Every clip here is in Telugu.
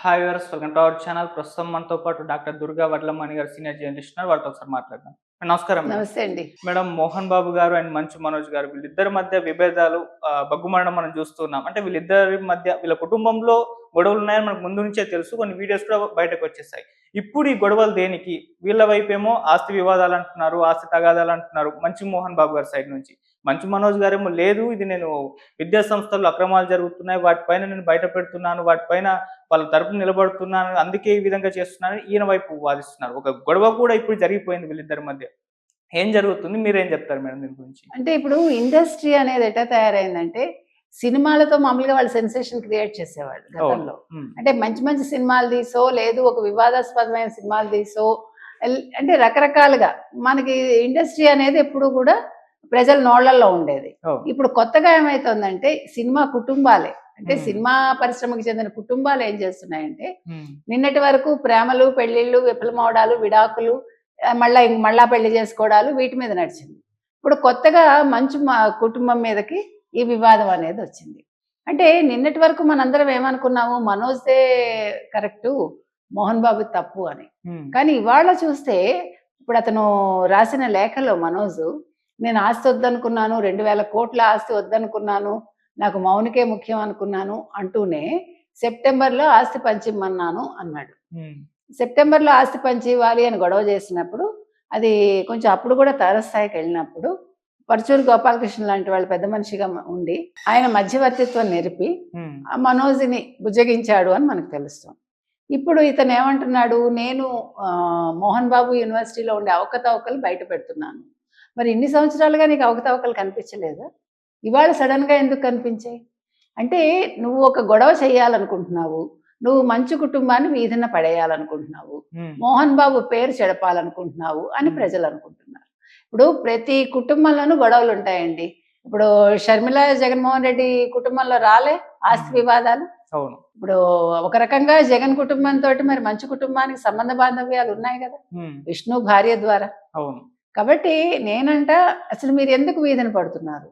Hi viewers, welcome to our channel. ప్రస్తుతం మనతో పాటు డాక్టర్ దుర్గా వడ్లమణి గారు సీనియర్ జర్నలిస్ట్ ఉన్నారు. వాళ్ళతో ఒకసారి మాట్లాడదాం. నమస్కారం మేడం. నమస్తే అండి. మేడం, మోహన్ బాబు గారు అండ్ మంచు మనోజ్ గారు వీళ్ళిద్దరి మధ్య విభేదాలు బగ్గుమనడం మనం చూస్తున్నాం. అంటే వీళ్ళిద్దరి మధ్య వీళ్ళ కుటుంబంలో గొడవలు ఉన్నాయని మనకు ముందు నుంచే తెలుసు. కొన్ని వీడియోస్ కూడా బయటకు వచ్చేసాయి. ఇప్పుడు ఈ గొడవలు దేనికి? వీళ్ళ వైపేమో ఆస్తి వివాదాలు అంటున్నారు, ఆస్తి తగాదాలు అంటున్నారు మంచు మోహన్ బాబు గారి సైడ్ నుంచి. మంచు మనోజ్ గారేమో లేదు, ఇది నేను విద్యా సంస్థల్లో అక్రమాలు జరుగుతున్నాయి, వాటిపైన నేను బయట పెడుతున్నాను, వాటిపైన వాళ్ళ తరపున నిలబడుతున్నాను, అందుకే ఈ విధంగా చేస్తున్నానని ఈయన వైపు వాదిస్తున్నారు. ఒక గొడవ కూడా ఇప్పుడు జరిగిపోయింది వీళ్ళిద్దరి మధ్య. ఏం జరుగుతుంది? మీరేం చెప్తారు మేడం దీని గురించి? అంటే ఇప్పుడు ఇండస్ట్రీ అనేది ఎట్లా తయారైందంటే, సినిమాలతో మామూలుగా వాళ్ళు సెన్సేషన్ క్రియేట్ చేసేవాళ్ళు గతంలో. అంటే మంచి మంచి సినిమాలు తీసో, లేదు ఒక వివాదాస్పదమైన సినిమాలు తీసో, అంటే రకరకాలుగా మనకి ఇండస్ట్రీ అనేది ఎప్పుడు కూడా ప్రజల నోళ్లలో ఉండేది. ఇప్పుడు కొత్తగా ఏమైతుందంటే సినిమా కుటుంబాలే, అంటే సినిమా పరిశ్రమకు చెందిన కుటుంబాలు ఏం చేస్తున్నాయంటే, నిన్నటి వరకు ప్రేమలు, పెళ్లిళ్ళు, విఫలమవడాలు, విడాకులు, మళ్ళా పెళ్లి చేసుకోవడాలు, వీటి మీద నడిచింది. ఇప్పుడు కొత్తగా మంచు కుటుంబం మీదకి ఈ వివాదం అనేది వచ్చింది. అంటే నిన్నటి వరకు మనందరం ఏమనుకున్నాము, మనోజ్దే కరెక్టు, మోహన్ బాబు తప్పు అని. కానీ ఇవాళ చూస్తే ఇప్పుడు అతను రాసిన లేఖలో మనోజ్, నేను ఆస్తి వద్దనుకున్నాను, 2000 కోట్ల ఆస్తి వద్దనుకున్నాను, నాకు మౌనికే ముఖ్యం అనుకున్నాను అంటూనే సెప్టెంబర్లో ఆస్తి పంచిమ్మన్నాను అన్నాడు. సెప్టెంబర్లో ఆస్తి పంచి ఇవ్వాలి అని గొడవ చేసినప్పుడు, అది కొంచెం అప్పుడు కూడా తారస్థాయికి వెళ్ళినప్పుడు పరుచూరు గోపాలకృష్ణ లాంటి వాళ్ళు పెద్ద మనిషిగా ఉండి ఆయన మధ్యవర్తిత్వం నెరిపి ఆ మనోజ్ని బుజ్జగించాడు అని మనకు తెలుస్తుంది. ఇప్పుడు ఇతను ఏమంటున్నాడు, నేను మోహన్ బాబు యూనివర్సిటీలో ఉండే అవకతవకలు బయట పెడుతున్నాను. మరి ఇన్ని సంవత్సరాలుగా నీకు అవకతవకలు కనిపించలేదా? ఇవాళ సడన్గా ఎందుకు కనిపించాయి? అంటే నువ్వు ఒక గొడవ చేయాలనుకుంటున్నావు, నువ్వు మంచు కుటుంబాన్ని వీధిన పడేయాలనుకుంటున్నావు, మోహన్ బాబు పేరు చెడపాలనుకుంటున్నావు అని ప్రజలు అనుకుంటున్నారు. ఇప్పుడు ప్రతి కుటుంబంలోనూ గొడవలు ఉంటాయండి. ఇప్పుడు షర్మిల జగన్మోహన్ రెడ్డి కుటుంబంలో రాలే ఆస్తి వివాదాలు. ఇప్పుడు ఒక రకంగా జగన్ కుటుంబంతో మరి మంచు కుటుంబానికి సంబంధ బాంధవ్యాలు ఉన్నాయి కదా, విష్ణు భార్య ద్వారా. కాబట్టి నేనంట, అసలు మీరు ఎందుకు వీధిన పడుతున్నారు?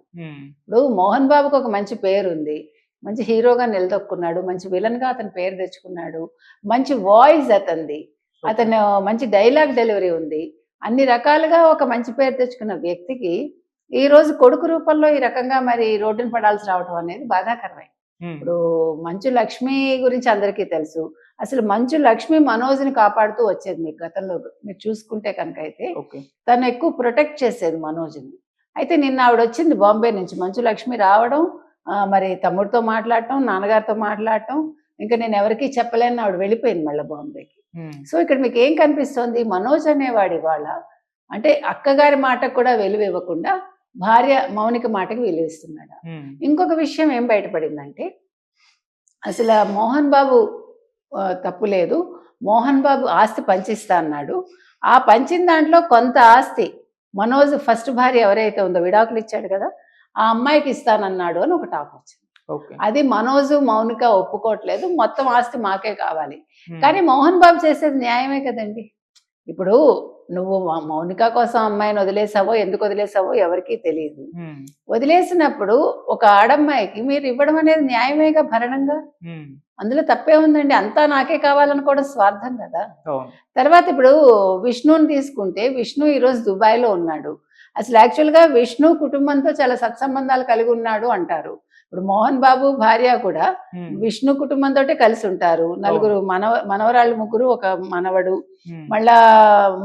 ఇప్పుడు మోహన్ బాబుకు ఒక మంచి పేరు ఉంది, మంచి హీరోగా నిలదొక్కున్నాడు, మంచి విలన్ గా అతని పేరు తెచ్చుకున్నాడు, మంచి వాయిస్ అతనిది, అతను మంచి డైలాగ్ డెలివరీ ఉంది, అన్ని రకాలుగా ఒక మంచి పేరు తెచ్చుకున్న వ్యక్తికి ఈ రోజు కొడుకు రూపంలో ఈ రకంగా మరి రోడ్డున పడాల్సి రావడం అనేది బాధాకరమే. ఇప్పుడు మంచు లక్ష్మి గురించి అందరికీ తెలుసు. అసలు మంచు లక్ష్మి మనోజ్ని కాపాడుతూ వచ్చేది. మీకు గతంలో మీరు చూసుకుంటే కనుక అయితే తను ఎక్కువ ప్రొటెక్ట్ చేసేది మనోజ్ని. అయితే నిన్న ఆవిడ వచ్చింది బాంబే నుంచి, మంచు లక్ష్మి రావడం, మరి తమ్ముడితో మాట్లాడటం, నాన్నగారితో మాట్లాడటం, ఇంకా నేను ఎవరికీ చెప్పలేని ఆవిడ వెళ్ళిపోయింది మళ్ళీ బాంబేకి. సో ఇక్కడ మీకు ఏం కనిపిస్తోంది, మనోజ్ అనేవాడు ఇవాళ అంటే అక్కగారి మాటకు కూడా విలువ ఇవ్వకుండా భార్య మౌనిక మాటకు విలువ ఇస్తున్నాడు. ఇంకొక విషయం ఏం బయటపడిందంటే, అసలు మోహన్ బాబు తప్పు లేదు, మోహన్ బాబు ఆస్తి పంచిస్తా అన్నాడు, ఆ పంచిన దాంట్లో కొంత ఆస్తి మనోజ్ ఫస్ట్ భార్య ఎవరైతే ఉందో, విడాకులు ఇచ్చాడు కదా, ఆ అమ్మాయికి ఇస్తానన్నాడు అని ఒక టాక్ వచ్చింది. అది మనోజు మౌనిక ఒప్పుకోవట్లేదు, మొత్తం ఆస్తి మాకే కావాలి. కానీ మోహన్ బాబు చేసేది న్యాయమే కదండి. ఇప్పుడు నువ్వు మౌనిక కోసం అమ్మాయిని వదిలేసావో, ఎందుకు వదిలేసావో ఎవరికీ తెలియదు. వదిలేసినప్పుడు ఒక ఆడమ్మాయికి మీరు ఇవ్వడం అనేది న్యాయమేగా, భరణంగా. అందులో తప్పే ఉందండి. అంతా నాకే కావాలనుకోవడం స్వార్థం కదా. తర్వాత ఇప్పుడు విష్ణుని తీసుకుంటే, విష్ణు ఈరోజు దుబాయ్లో ఉన్నాడు. అసలు యాక్చువల్గా విష్ణు కుటుంబంతో చాలా సత్సంబంధాలు కలిగి ఉన్నాడు అంటారు. ఇప్పుడు మోహన్ బాబు భార్య కూడా విష్ణు కుటుంబంతో కలిసి ఉంటారు. నలుగురు మనవరాళ్ళు, ముగ్గురు, ఒక మనవడు, మళ్ళా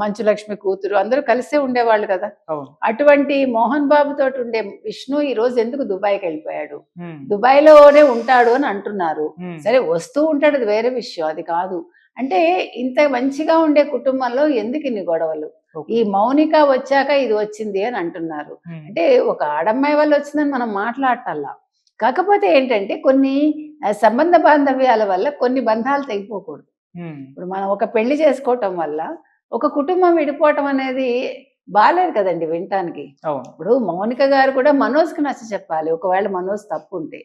మంచు లక్ష్మి కూతురు, అందరూ కలిసే ఉండేవాళ్ళు కదా. అటువంటి మోహన్ బాబు తోటి ఉండే విష్ణు ఈ రోజు ఎందుకు దుబాయ్కి వెళ్ళిపోయాడు? దుబాయ్ లోనే ఉంటాడు అని అంటున్నారు. సరే, వస్తూ ఉంటాడు, అది వేరే విషయం, అది కాదు. అంటే ఇంత మంచిగా ఉండే కుటుంబంలో ఎందుకు ఇన్ని గొడవలు? ఈ మౌనిక వచ్చాక ఇది వచ్చింది అని అంటున్నారు. అంటే ఒక ఆడమ్మాయి వల్ల వచ్చిందని మనం మాట్లాడటల్లా. కాకపోతే ఏంటంటే కొన్ని సంబంధ బాంధవ్యాల వల్ల కొన్ని బంధాలు తెగిపోకూడదు. ఇప్పుడు మనం ఒక పెళ్లి చేసుకోవటం వల్ల ఒక కుటుంబం విడిపోవటం అనేది బాలేదు కదండి వినటానికి. ఇప్పుడు మౌనిక గారు కూడా మనోజ్కి నచ్చ చెప్పాలి, ఒకవేళ మనోజ్ తప్పు ఉంటే.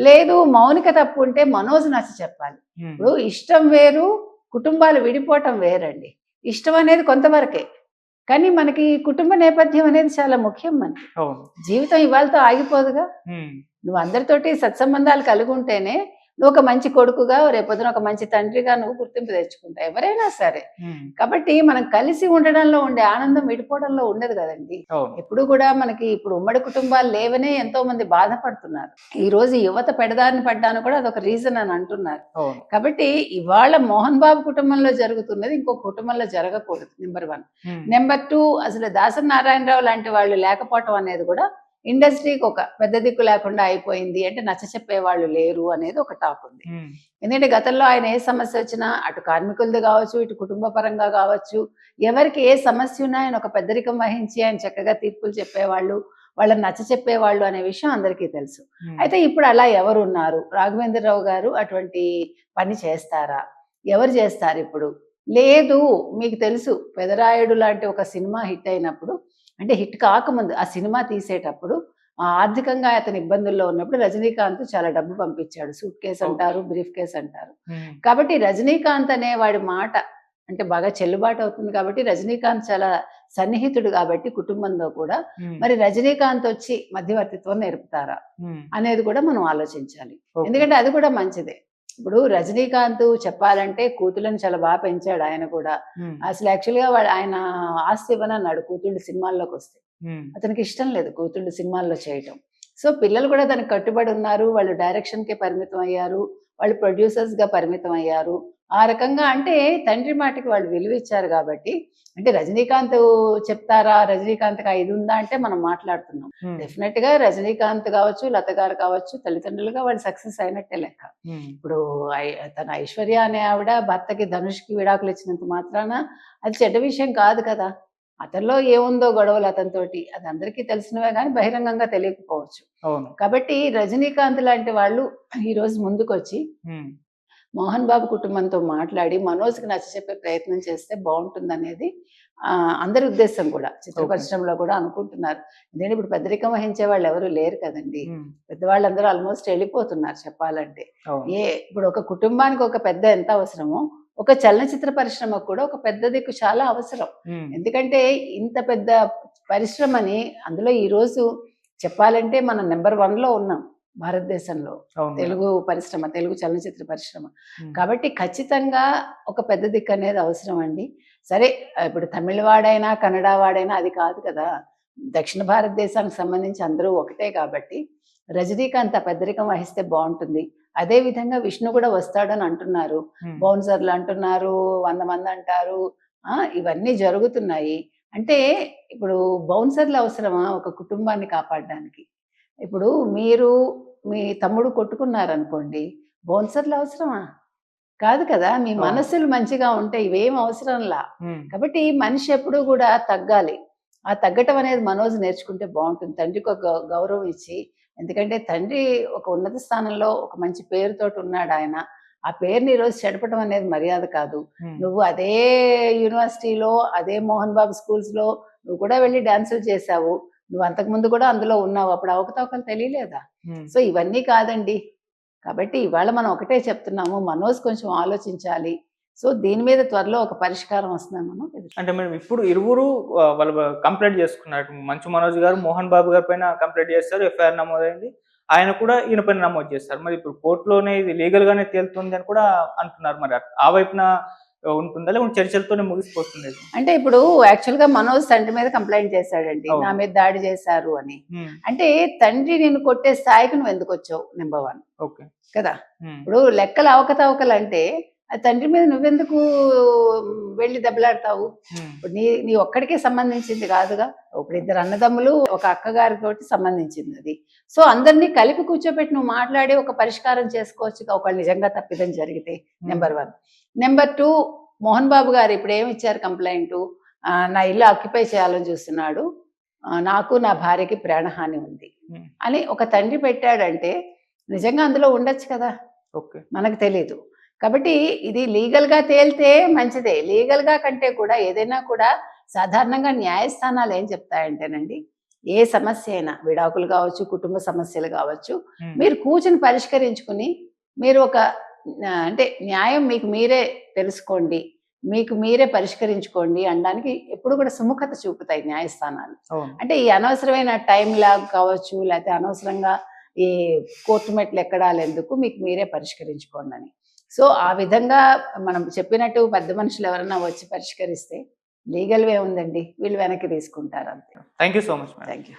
లేదు, మౌనిక తప్పు ఉంటే మనోజ్ నచ్చ చెప్పాలి. ఇప్పుడు ఇష్టం వేరు, కుటుంబాలు విడిపోవటం వేరండి. ఇష్టం అనేది కొంతవరకే, కానీ మనకి కుటుంబ నేపథ్యం అనేది చాలా ముఖ్యం. మనకి జీవితం ఇవాళతో ఆగిపోదుగా. నువ్వు అందరితోటి సత్సంబంధాలు కలిగి ఉంటేనే నువ్వు ఒక మంచి కొడుకుగా రేపొద్దున ఒక మంచి తండ్రిగా నువ్వు గుర్తింపు తెచ్చుకుంటావు ఎవరైనా సరే. కాబట్టి మనం కలిసి ఉండడంలో ఉండే ఆనందం విడిపోవడంలో ఉండదు కదండి. ఎప్పుడు కూడా మనకి ఇప్పుడు ఉమ్మడి కుటుంబాలు లేవనే ఎంతో మంది బాధపడుతున్నారు. ఈ రోజు యువత పెడదారిని పడ్డాను కూడా అదొక రీజన్ అని అంటున్నారు. కాబట్టి ఇవాళ మోహన్ బాబు కుటుంబంలో జరుగుతున్నది ఇంకో కుటుంబంలో జరగకూడదు. నెంబర్ 1. నెంబర్ 2, అసలు దాసరి నారాయణరావు లాంటి వాళ్ళు లేకపోవటం అనేది కూడా ఇండస్ట్రీకి ఒక పెద్ద దిక్కు లేకుండా అయిపోయింది. అంటే నచ్చ చెప్పేవాళ్ళు లేరు అనేది ఒక టాక్ ఉంది. ఎందుకంటే గతంలో ఆయన ఏ సమస్య వచ్చినా అటు కార్మికులది కావచ్చు, ఇటు కుటుంబ పరంగా కావచ్చు, ఎవరికి ఏ సమస్య ఉన్నా ఆయన ఒక పెద్దరికం వహించి ఆయన చక్కగా తీర్పులు చెప్పేవాళ్ళు, వాళ్ళని నచ్చ చెప్పేవాళ్ళు అనే విషయం అందరికీ తెలుసు. అయితే ఇప్పుడు అలా ఎవరు ఉన్నారు? రాఘవేంద్రరావు గారు అటువంటి పని చేస్తారా? ఎవరు చేస్తారు ఇప్పుడు? లేదు. మీకు తెలుసు పెదరాయుడు లాంటి ఒక సినిమా హిట్ అయినప్పుడు, అంటే హిట్ కాకముందు ఆ సినిమా తీసేటప్పుడు ఆర్థికంగా అతను ఇబ్బందుల్లో ఉన్నప్పుడు రజనీకాంత్ చాలా డబ్బు పంపించాడు. సూట్ కేసు అంటారు, బ్రీఫ్ కేసు అంటారు. కాబట్టి రజనీకాంత్ అనే వాడి మాట అంటే బాగా చెల్లుబాటు అవుతుంది. కాబట్టి రజనీకాంత్ చాలా సన్నిహితుడు కాబట్టి కుటుంబంలో కూడా మరి రజనీకాంత్ వచ్చి మధ్యవర్తిత్వం నేర్పుతారా అనేది కూడా మనం ఆలోచించాలి. ఎందుకంటే అది కూడా మంచిదే. ఇప్పుడు రజనీకాంత్ చెప్పాలంటే కూతుళ్ళని చాలా బాగా పెంచాడు ఆయన కూడా. అసలు యాక్చువల్గా వాడు ఆయన ఆస్తి ఇవ్వనన్నాడు కూతుళ్ళు సినిమాల్లోకి వస్తే. అతనికి ఇష్టం లేదు కూతుళ్ళు సినిమాల్లో చేయటం. సో పిల్లలు కూడా దానికి కట్టుబడి ఉన్నారు. వాళ్ళు డైరెక్షన్కే పరిమితం అయ్యారు, వాళ్ళు ప్రొడ్యూసర్స్ గా పరిమితం అయ్యారు. ఆ రకంగా అంటే తండ్రి మాటకి వాళ్ళు విలువ ఇచ్చారు. కాబట్టి అంటే రజనీకాంత్ చెప్తారా, రజనీకాంత్కి ఇది ఉందా అంటే మనం మాట్లాడుతున్నాం. డెఫినెట్ గా రజనీకాంత్ కావచ్చు, లత గారు కావచ్చు, తల్లిదండ్రులుగా వాళ్ళు సక్సెస్ అయినట్టే లెక్క. ఇప్పుడు తన ఐశ్వర్య అనే ఆవిడ భర్తకి ధనుష్కి విడాకులు ఇచ్చినంత మాత్రాన అది చెడ్డ విషయం కాదు కదా. అతనిలో ఏముందో గొడవలు అతనితోటి అది అందరికీ తెలిసినవే కానీ బహిరంగంగా తెలియకపోవచ్చు. కాబట్టి రజనీకాంత్ లాంటి వాళ్ళు ఈ రోజు ముందుకొచ్చి మోహన్ బాబు కుటుంబంతో మాట్లాడి మనోజ్కి నచ్చ చెప్పే ప్రయత్నం చేస్తే బాగుంటుంది అనేది అందరి ఉద్దేశం కూడా. చిత్ర పరిశ్రమలో కూడా అనుకుంటున్నారు. ఎందుకంటే ఇప్పుడు పెద్దరికం వహించే వాళ్ళు ఎవరు లేరు కదండి. పెద్దవాళ్ళందరూ ఆల్మోస్ట్ వెళ్ళిపోతున్నారు చెప్పాలంటే. ఇప్పుడు ఒక కుటుంబానికి ఒక పెద్ద ఎంత అవసరమో ఒక చలనచిత్ర పరిశ్రమకు కూడా ఒక పెద్ద దిక్కు చాలా అవసరం. ఎందుకంటే ఇంత పెద్ద పరిశ్రమని అందులో ఈ రోజు చెప్పాలంటే మనం నెంబర్ 1లో ఉన్నాం భారతదేశంలో తెలుగు పరిశ్రమ, తెలుగు చలనచిత్ర పరిశ్రమ. కాబట్టి ఖచ్చితంగా ఒక పెద్ద దిక్కు అనేది అవసరం అండి. సరే ఇప్పుడు తమిళ వాడైనా కన్నడ వాడైనా అది కాదు కదా. దక్షిణ భారతదేశానికి సంబంధించి అందరూ ఒకటే కాబట్టి రజనీకాంత్ పెద్దరికం వహిస్తే బాగుంటుంది. అదే విధంగా విష్ణు కూడా వస్తాడని అంటున్నారు. బౌన్సర్లు అంటున్నారు, 100 మంది అంటారు. ఇవన్నీ జరుగుతున్నాయి. అంటే ఇప్పుడు బౌన్సర్లు అవసరమా ఒక కుటుంబాన్ని కాపాడడానికి? ఇప్పుడు మీరు మీ తమ్ముడు కొట్టుకున్నారనుకోండి, బౌన్సర్లు అవసరమా? కాదు కదా. మీ మనసులు మంచిగా ఉంటే ఇవేం అవసరంలా. కాబట్టి మనిషి ఎప్పుడు కూడా తగ్గాలి. ఆ తగ్గటం అనేది మనోజ్ నేర్చుకుంటే బాగుంటుంది. తండ్రికి ఒక గౌరవం ఇచ్చి, ఎందుకంటే తండ్రి ఒక ఉన్నత స్థానంలో ఒక మంచి పేరుతోటి ఉన్నాడు ఆయన. ఆ పేరుని ఈరోజు చెడపడం అనేది మర్యాద కాదు. నువ్వు అదే యూనివర్సిటీలో అదే మోహన్ బాబు స్కూల్స్ లో నువ్వు కూడా వెళ్ళి డాన్సులు చేశావు. నువ్వు అంతకుముందు కూడా అందులో ఉన్నావు. అప్పుడు అవకతవకలు తెలియలేదా? సో ఇవన్నీ కాదండి. కాబట్టి ఇవాళ మనం ఒకటే చెప్తున్నాము, మనోజ్ కొంచెం ఆలోచించాలి. సో దీని మీద త్వరలో ఒక పరిష్కారం వస్తుందమ్మా. అంటే మేము ఇప్పుడు ఇరువురు వాళ్ళు కంప్లైంట్ చేసుకున్నారు. మంచు మనోజ్ గారు మోహన్ బాబు గారి పైన కంప్లైంట్ చేస్తారు, ఎఫ్ఐఆర్ నమోదైంది. ఆయన కూడా ఈయన పైన నమోదు చేస్తారు. మరి ఇప్పుడు కోర్టులోనే ఇది లీగల్ గానే తేలుతుంది అని కూడా అంటున్నారు. మరి ఆ వైపున ఉంటుందా లేకుంటే చర్చలతోనే ముగిసిపోతుంది? అంటే ఇప్పుడు యాక్చువల్ గా మనోజ్ తండ్రి మీద కంప్లైంట్ చేశాడండి, నా మీద దాడి చేశారు అని. అంటే తండ్రి నిన్ను కొట్టే స్థాయికి నువ్వు ఎందుకు వచ్చావు? నెంబర్ 1 కదా. ఇప్పుడు లెక్కలు అవకతవకలు అంటే తండ్రి మీద నువ్వెందుకు వెళ్ళి దెబ్బలాడతావు? ఇప్పుడు నీ ఒక్కడికే సంబంధించింది కాదుగా. ఇప్పుడు 2 అన్నదమ్ములు, ఒక అక్కగారితోటి సంబంధించింది అది. సో అందరినీ కలిపి కూర్చోబెట్టి నువ్వు మాట్లాడి ఒక పరిష్కారం చేసుకోవచ్చు. ఒకళ్ళు నిజంగా తప్పిదం జరిగితే. నెంబర్ 1. నెంబర్ 2, మోహన్ బాబు గారు ఇప్పుడు ఏమి ఇచ్చారు కంప్లైంట్? నా ఇల్లు ఆక్యుపై చేయాలని చూస్తున్నాడు, నాకు నా భార్యకి ప్రాణహాని ఉంది అని ఒక తండ్రి పెట్టాడంటే నిజంగా అందులో ఉండొచ్చు కదా, మనకు తెలీదు. కాబట్టి ఇది లీగల్ గా తేలితే మంచిదే. లీగల్ గా కంటే కూడా ఏదైనా కూడా సాధారణంగా న్యాయస్థానాలు ఏం చెప్తాయంటేనండి, ఏ సమస్య అయినా విడాకులు కావచ్చు, కుటుంబ సమస్యలు కావచ్చు, మీరు కూర్చుని పరిష్కరించుకుని మీరు ఒక అంటే న్యాయం మీకు మీరే తెలుసుకోండి, మీకు మీరే పరిష్కరించుకోండి అనడానికి ఎప్పుడు కూడా సుముఖత చూపుతాయి న్యాయస్థానాలు. అంటే ఈ అనవసరమైన టైం లాగ్ కావచ్చు, లేకపోతే అనవసరంగా ఈ కోర్టు మెట్లు ఎక్కడాలు ఎందుకు, మీకు మీరే పరిష్కరించుకోండి అని. సో ఆ విధంగా మనం చెప్పినట్టు పెద్ద మనుషులు ఎవరైనా వచ్చి పరిష్కరిస్తే లీగల్ వే ఉందండి, వీళ్ళు వెనక్కి తీసుకుంటారు అంతే. Thank you so much madam. Thank you.